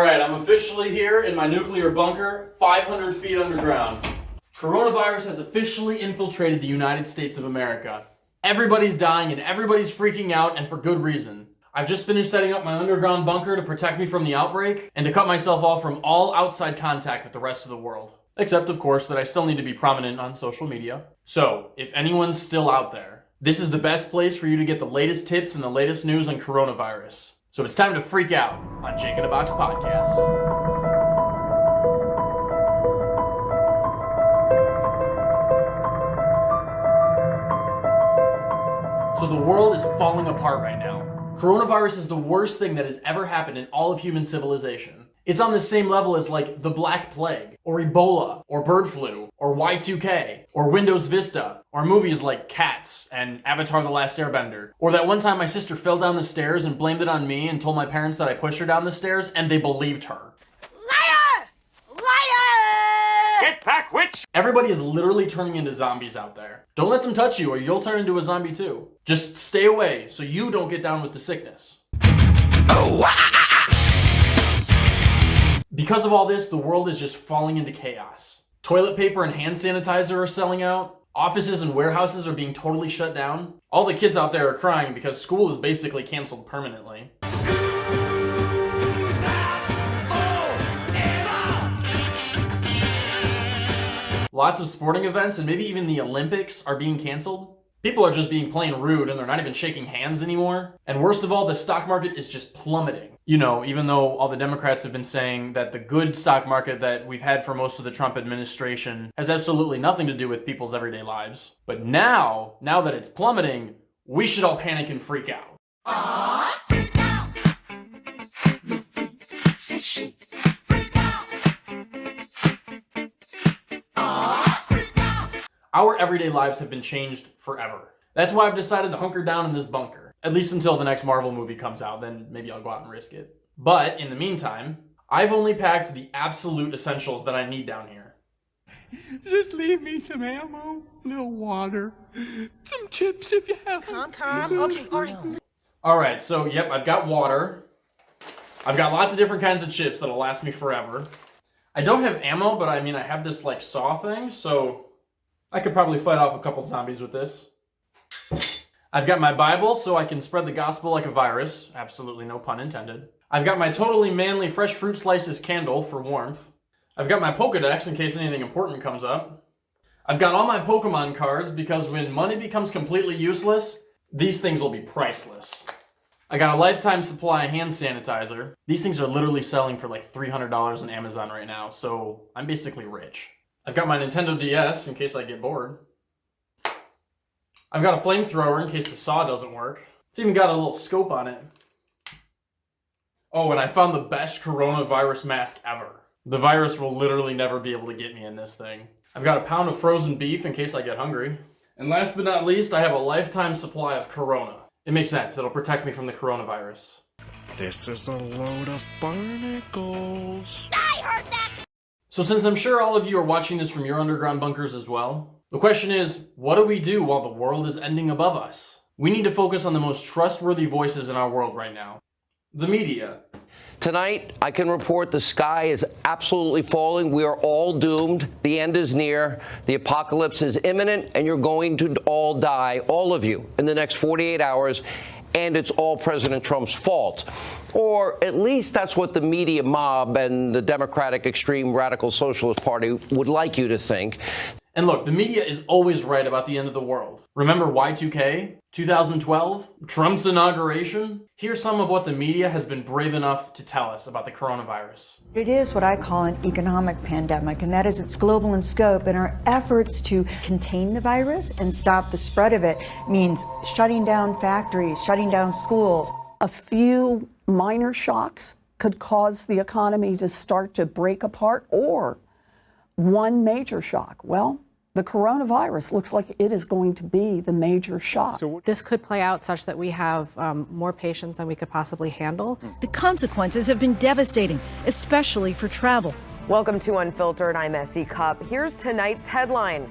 Alright, I'm officially here in my nuclear bunker, 500 feet underground. Coronavirus has officially infiltrated the United States of America. Everybody's dying and everybody's freaking out, and for good reason. I've just finished setting up my underground bunker to protect me from the outbreak and to cut myself off from all outside contact with the rest of the world. Except, of course, that I still need to be prominent on social media. So, if anyone's still out there, this is the best place for you to get the latest tips and the latest news on coronavirus. So it's time to freak out on Jake in a Box Podcast. So the world is falling apart right now. Coronavirus is the worst thing that has ever happened in all of human civilization. It's on the same level as like the Black Plague, or Ebola, or bird flu, or Y2K, or Windows Vista, or movies like Cats and Avatar: The Last Airbender. Or that one time my sister fell down the stairs and blamed it on me and told my parents that I pushed her down the stairs, and they believed her. Liar! Liar! Get back, witch! Everybody is literally turning into zombies out there. Don't let them touch you or you'll turn into a zombie too. Just stay away so you don't get down with the sickness. Because of all this, the world is just falling into chaos. Toilet paper and hand sanitizer are selling out. Offices and warehouses are being totally shut down. All the kids out there are crying because school is basically canceled permanently. Lots of sporting events and maybe even the Olympics are being canceled. People are just being plain rude and they're not even shaking hands anymore. And worst of all, the stock market is just plummeting. You know, even though all the Democrats have been saying that the good stock market that we've had for most of the Trump administration has absolutely nothing to do with people's everyday lives. But now that it's plummeting, we should all panic and freak out. Aww, freak out! You freak, says she. Freak out! Aww, freak out! Our everyday lives have been changed forever. That's why I've decided to hunker down in this bunker. At least until the next Marvel movie comes out, then maybe I'll go out and risk it. But in the meantime, I've only packed the absolute essentials that I need down here. Just leave me some ammo, a little water, some chips if you have them. Calm. Okay, all right. Alright, so yep, I've got water. I've got lots of different kinds of chips that'll last me forever. I don't have ammo, but I mean, I have this like saw thing, so I could probably fight off a couple zombies with this. I've got my Bible so I can spread the gospel like a virus. Absolutely no pun intended. I've got my totally manly fresh fruit slices candle for warmth. I've got my Pokedex in case anything important comes up. I've got all my Pokemon cards because when money becomes completely useless, these things will be priceless. I got a lifetime supply of hand sanitizer. These things are literally selling for like $300 on Amazon right now, so I'm basically rich. I've got my Nintendo DS in case I get bored. I've got a flamethrower in case the saw doesn't work. It's even got a little scope on it. Oh, and I found the best coronavirus mask ever. The virus will literally never be able to get me in this thing. I've got a pound of frozen beef in case I get hungry. And last but not least, I have a lifetime supply of Corona. It makes sense, it'll protect me from the coronavirus. This is a load of barnacles. I heard that! So since I'm sure all of you are watching this from your underground bunkers as well, the question is, what do we do while the world is ending above us? We need to focus on the most trustworthy voices in our world right now. The media. Tonight, I can report the sky is absolutely falling. We are all doomed. The end is near. The apocalypse is imminent, and you're going to all die, all of you, in the next 48 hours. And it's all President Trump's fault. Or at least that's what the media mob and the Democratic Extreme Radical Socialist Party would like you to think. And look, the media is always right about the end of the world. Remember Y2K? 2012? Trump's inauguration? Here's some of what the media has been brave enough to tell us about the coronavirus. It is what I call an economic pandemic, and that is it's global in scope, and our efforts to contain the virus and stop the spread of it means shutting down factories, shutting down schools. A few minor shocks could cause the economy to start to break apart, or one major shock. Well, the coronavirus looks like it is going to be the major shock. This could play out such that we have more patients than we could possibly handle. The consequences have been devastating, especially for travel. Welcome to Unfiltered. I'm Essie Cup. Here's tonight's headline: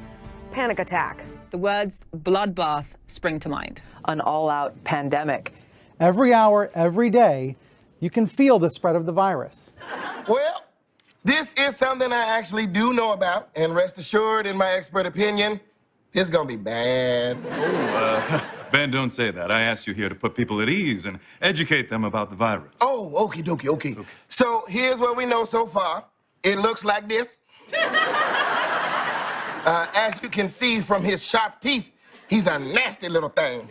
panic attack. The words bloodbath spring to mind. An all-out pandemic. Every hour, every day, you can feel the spread of the virus. Well, this is something I actually do know about, and rest assured, in my expert opinion, it's gonna be bad. Ben, don't say that. I asked you here to put people at ease and educate them about the virus. Oh, okie dokie, okay. So here's what we know so far. It looks like this. As you can see from his sharp teeth, he's a nasty little thing.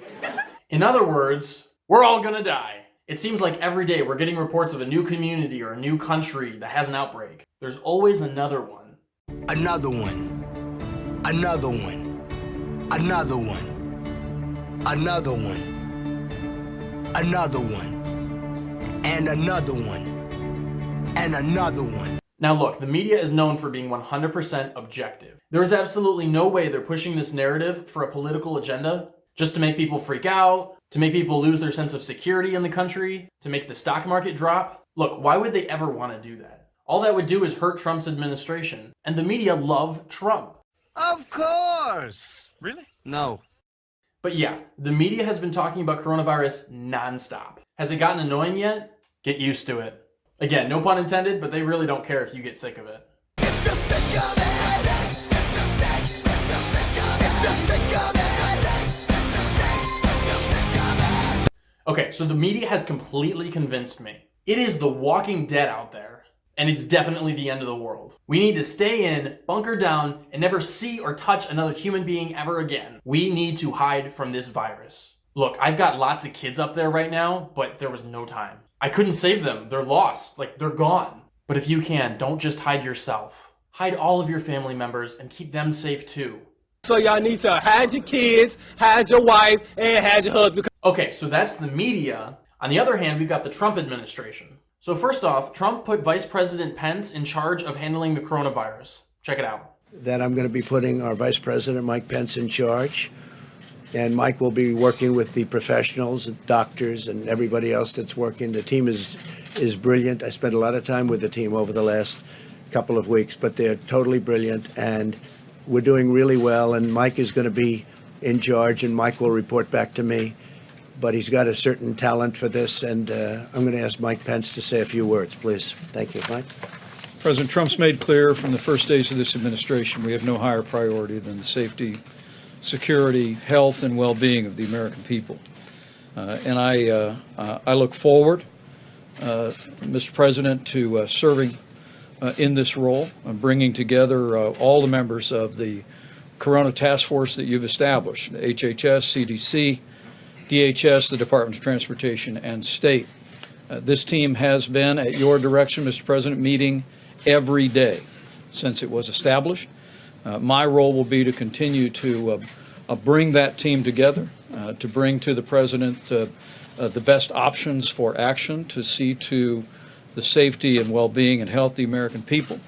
In other words, we're all gonna die. It seems like every day we're getting reports of a new community or a new country that has an outbreak. There's always another one. Another one. Another one. Another one. Another one. Another one. And another one. And another one. Now look, the media is known for being 100% objective. There is absolutely no way they're pushing this narrative for a political agenda, just to make people freak out, to make people lose their sense of security in the country, to make the stock market drop. Look, why would they ever want to do that? All that would do is hurt Trump's administration, and the media love Trump. Of course! Really? No. But yeah, the media has been talking about coronavirus nonstop. Has it gotten annoying yet? Get used to it. Again, no pun intended, but they really don't care if you get sick of it. Okay, so the media has completely convinced me. It is the Walking Dead out there, and it's definitely the end of the world. We need to stay in, bunker down, and never see or touch another human being ever again. We need to hide from this virus. Look, I've got lots of kids up there right now, but there was no time. I couldn't save them. They're lost. Like, they're gone. But if you can, don't just hide yourself. Hide all of your family members and keep them safe too. So y'all need to hide your kids, hide your wife, and hide your husband. Okay, so that's the media. On the other hand, we've got the Trump administration. So first off, Trump put Vice President Pence in charge of handling the coronavirus. Check it out. That I'm going to be putting our Vice President, Mike Pence, in charge. And Mike will be working with the professionals, doctors, and everybody else that's working. The team is brilliant. I spent a lot of time with the team over the last couple of weeks, but they're totally brilliant, and we're doing really well. And Mike is going to be in charge, and Mike will report back to me. But he's got a certain talent for this, and I'm going to ask Mike Pence to say a few words, please. Thank you, Mike. President Trump's made clear from the first days of this administration we have no higher priority than the safety, security, health, and well-being of the American people. And I look forward, Mr. President, to serving in this role, bringing together all the members of the Corona Task Force that you've established, the HHS, CDC, DHS, the Department of Transportation, and State. This team has been, at your direction, Mr. President, meeting every day since it was established. My role will be to continue to bring that team together, to bring to the President the best options for action to see to the safety and well-being and health of the American people.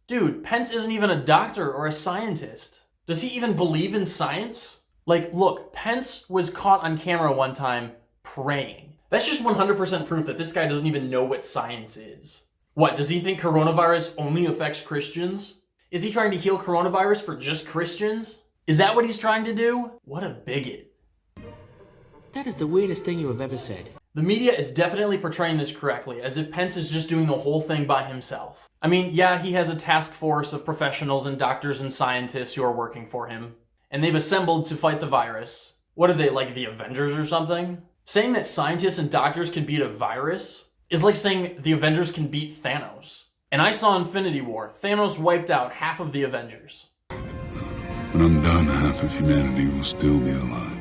Dude, Pence isn't even a doctor or a scientist. Does he even believe in science? Like, look, Pence was caught on camera one time praying. That's just 100% proof that this guy doesn't even know what science is. What, does he think coronavirus only affects Christians? Is he trying to heal coronavirus for just Christians? Is that what he's trying to do? What a bigot. That is the weirdest thing you have ever said. The media is definitely portraying this correctly, as if Pence is just doing the whole thing by himself. I mean, yeah, he has a task force of professionals and doctors and scientists who are working for him, and they've assembled to fight the virus. What are they, like the Avengers or something? Saying that scientists and doctors can beat a virus is like saying the Avengers can beat Thanos. And I saw Infinity War. Thanos wiped out half of the Avengers. When I'm done, half of humanity will still be alive.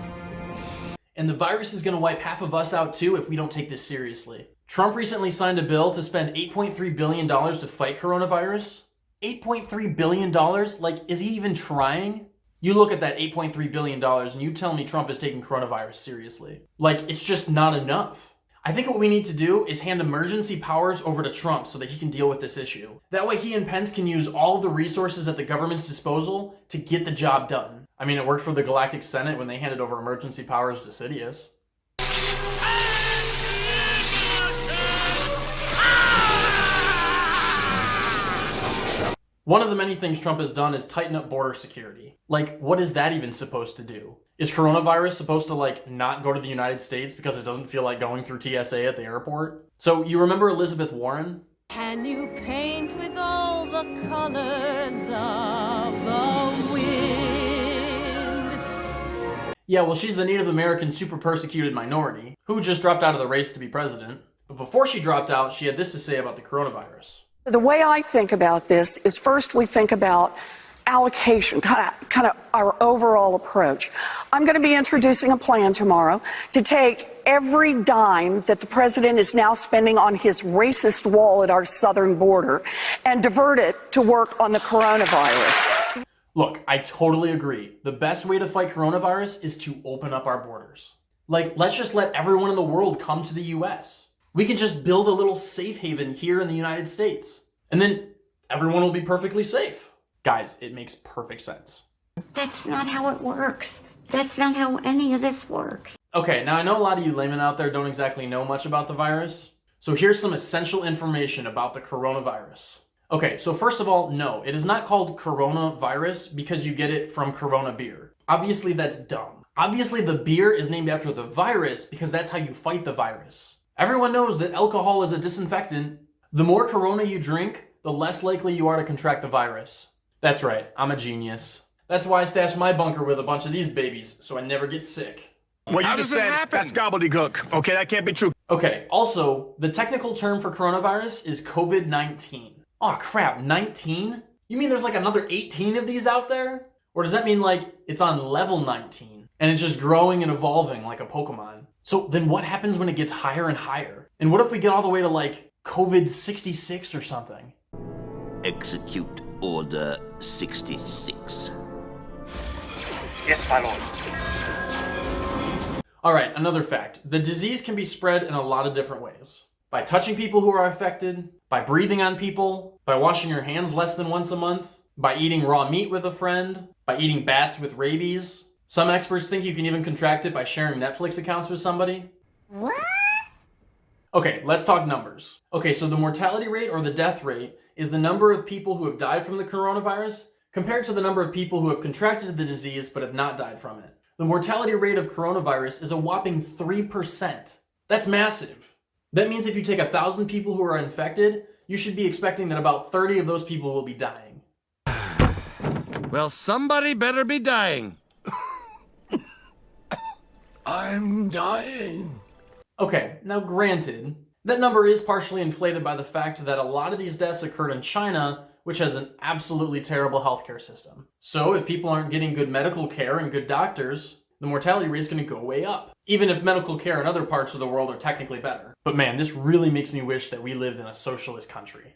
And the virus is going to wipe half of us out too if we don't take this seriously. Trump recently signed a bill to spend $8.3 billion to fight coronavirus. $8.3 billion? Like, is he even trying? You look at that $8.3 billion and you tell me Trump is taking coronavirus seriously. Like, it's just not enough. I think what we need to do is hand emergency powers over to Trump so that he can deal with this issue. That way he and Pence can use all of the resources at the government's disposal to get the job done. I mean, it worked for the Galactic Senate when they handed over emergency powers to Sidious. One of the many things Trump has done is tighten up border security. Like, what is that even supposed to do? Is coronavirus supposed to, like, not go to the United States because it doesn't feel like going through TSA at the airport? So, you remember Elizabeth Warren? Can you paint with all the colors of the wind? Yeah, well, she's the Native American super persecuted minority who just dropped out of the race to be president. But before she dropped out, she had this to say about the coronavirus. The way I think about this is first we think about allocation, kind of our overall approach. I'm going to be introducing a plan tomorrow to take every dime that the president is now spending on his racist wall at our southern border and divert it to work on the coronavirus. Look, I totally agree. The best way to fight coronavirus is to open up our borders. Like, let's just let everyone in the world come to the US. We can just build a little safe haven here in the United States. And then everyone will be perfectly safe. Guys, it makes perfect sense. That's not how it works. That's not how any of this works. Okay, now I know a lot of you laymen out there don't exactly know much about the virus. So here's some essential information about the coronavirus. Okay, so first of all, no, it is not called coronavirus because you get it from Corona beer. Obviously, that's dumb. Obviously, the beer is named after the virus because that's how you fight the virus. Everyone knows that alcohol is a disinfectant. The more Corona you drink, the less likely you are to contract the virus. That's right, I'm a genius. That's why I stashed my bunker with a bunch of these babies, so I never get sick. What you just said, that's gobbledygook. Okay, that can't be true. Okay, also, the technical term for coronavirus is COVID-19. Oh crap, 19? You mean there's like another 18 of these out there? Or does that mean like it's on level 19 and it's just growing and evolving like a Pokemon? So then what happens when it gets higher and higher? And what if we get all the way to like COVID-66 or something? Execute Order 66. Yes, my lord. Alright, another fact. The disease can be spread in a lot of different ways. By touching people who are affected, by breathing on people, by washing your hands less than once a month, by eating raw meat with a friend, by eating bats with rabies. Some experts think you can even contract it by sharing Netflix accounts with somebody. What? Okay, let's talk numbers. Okay, so the mortality rate or the death rate is the number of people who have died from the coronavirus compared to the number of people who have contracted the disease but have not died from it. The mortality rate of coronavirus is a whopping 3%. That's massive. That means if you take 1,000 people who are infected, you should be expecting that about 30 of those people will be dying. Well, somebody better be dying. I'm dying. Okay, now granted, that number is partially inflated by the fact that a lot of these deaths occurred in China, which has an absolutely terrible healthcare system. So if people aren't getting good medical care and good doctors, the mortality rate is going to go way up, even if medical care in other parts of the world are technically better. But man, this really makes me wish that we lived in a socialist country.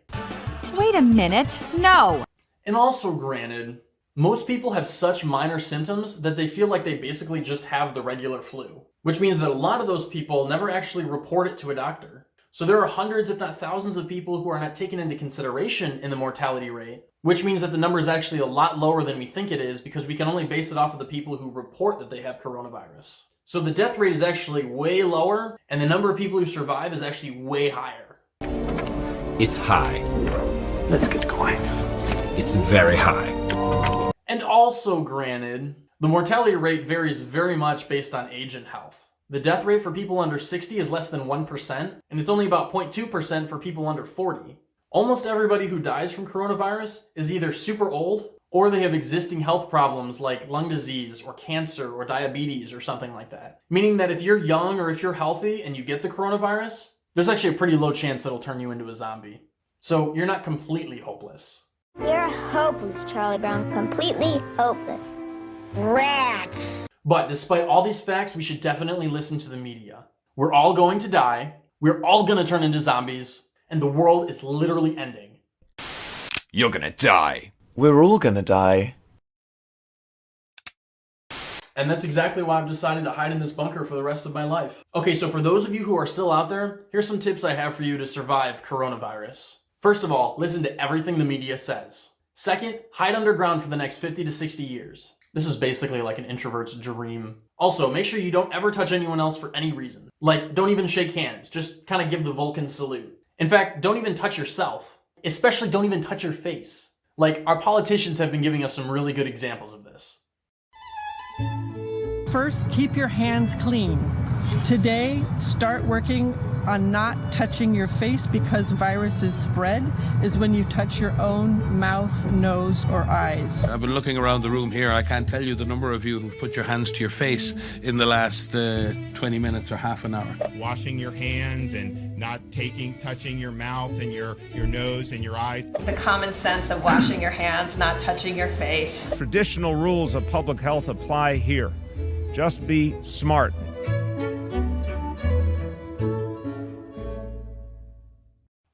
Wait a minute, no! And also granted, most people have such minor symptoms that they feel like they basically just have the regular flu, which means that a lot of those people never actually report it to a doctor. So there are hundreds, if not thousands of people who are not taken into consideration in the mortality rate, which means that the number is actually a lot lower than we think it is because we can only base it off of the people who report that they have coronavirus. So the death rate is actually way lower, and the number of people who survive is actually way higher. It's high. Let's get going. It's very high. And also granted, the mortality rate varies very much based on age and health. The death rate for people under 60 is less than 1%, and it's only about 0.2% for people under 40. Almost everybody who dies from coronavirus is either super old, or they have existing health problems like lung disease or cancer or diabetes or something like that. Meaning that if you're young or if you're healthy and you get the coronavirus, there's actually a pretty low chance that'll turn you into a zombie. So you're not completely hopeless. You're hopeless, Charlie Brown. Completely hopeless. Rats! But despite all these facts, we should definitely listen to the media. We're all going to die, we're all gonna turn into zombies, and the world is literally ending. You're gonna die. We're all gonna die. And that's exactly why I've decided to hide in this bunker for the rest of my life. Okay, so for those of you who are still out there, here's some tips I have for you to survive coronavirus. First of all, listen to everything the media says. Second, hide underground for the next 50 to 60 years. This is basically like an introvert's dream. Also, make sure you don't ever touch anyone else for any reason. Like, don't even shake hands, just kind of give the Vulcan salute. In fact, don't even touch yourself. Especially don't even touch your face. Like, our politicians have been giving us some really good examples of this. First, keep your hands clean. Today, start working on not touching your face because viruses spread is when you touch your own mouth, nose, or eyes. I've been looking around the room here. I can't tell you the number of you who've put your hands to your face in the last 20 minutes or half an hour. Washing your hands and not touching your mouth and your nose and your eyes. The common sense of washing your hands, not touching your face. Traditional rules of public health apply here. Just be smart.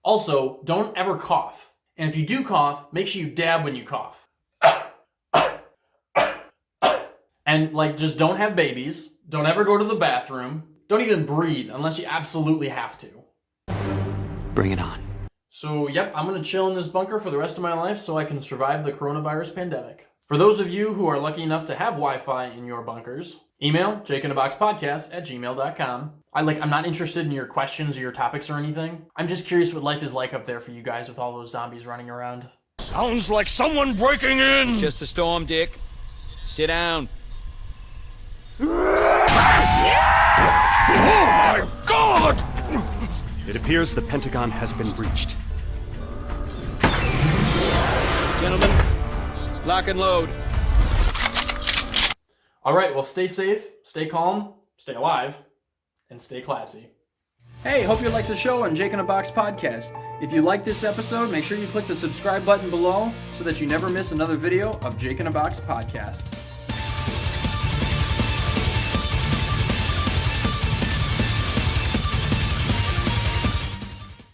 Also, don't ever cough. And if you do cough, make sure you dab when you cough. And just don't have babies. Don't ever go to the bathroom. Don't even breathe unless you absolutely have to. Bring it on. So, yep, I'm gonna chill in this bunker for the rest of my life so I can survive the coronavirus pandemic. For those of you who are lucky enough to have Wi-Fi in your bunkers, email jakeintheboxpodcast@gmail.com. I'm not interested in your questions or your topics or anything. I'm just curious what life is like up there for you guys with all those zombies running around. Sounds like someone breaking in! Just a storm, Dick. Sit down. Oh my God! It appears the Pentagon has been breached. Gentlemen, lock and load. All right, well, stay safe, stay calm, stay alive, and stay classy. Hey, hope you liked the show on Jake in a Box Podcast. If you liked this episode, make sure you click the subscribe button below so that you never miss another video of Jake in a Box Podcasts.